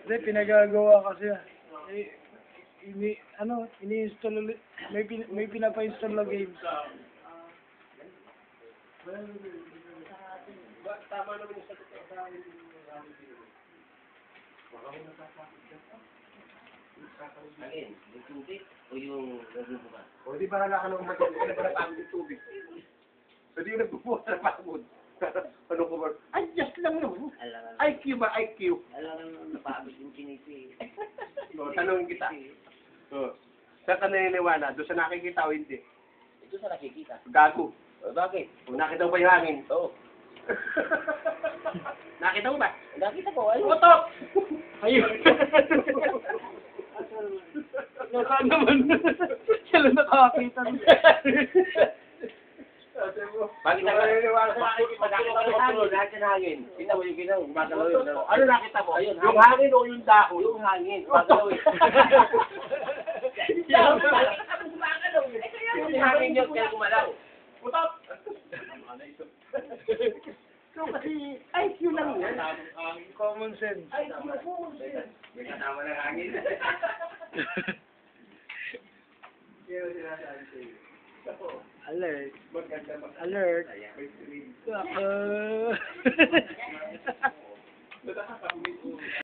Hindi, pinagagawa kasi. Eh, ini-install ulit. May pinapa-install na games. Tama naman yung sagot ko sa akin. Alin? Yung tubig? O yung nagbubuka? O, di ba ka nung matyan? Hindi ba napagod yung tubig? So, di yung nagbubuka na napagod. Ano ko ba? Ay, just lang naman. IQ ba? IQ? Alam napagod yung kinisi. So, tanong kita. So, saan ka naniniwala? Doon sa nakikita o hindi? Ito sa nakikita. Gago. O, bakit? O, nakita mo ba yung hangin? Oo. Nakita mo ba? Nakita ko, ayun. Utok! Ayun. Nasaan naman? Sila nakakita. Bakit ka naniniwala? Nakita mo yung hangin. Lahat yung hangin. Kita mo yung ginaw. Gumagalaw yun. Ano nakita mo? Ayun, Yung hangin o yung dahon? Yung hangin. Gumagalaw yun. Yung hangin yun kaya gumalaw. Utok! So, kasi IQ lang yan. Common sense. May kasama ng hangin. Alert. Maganda ba? Alert. May screen. Uh, Nakakapagod.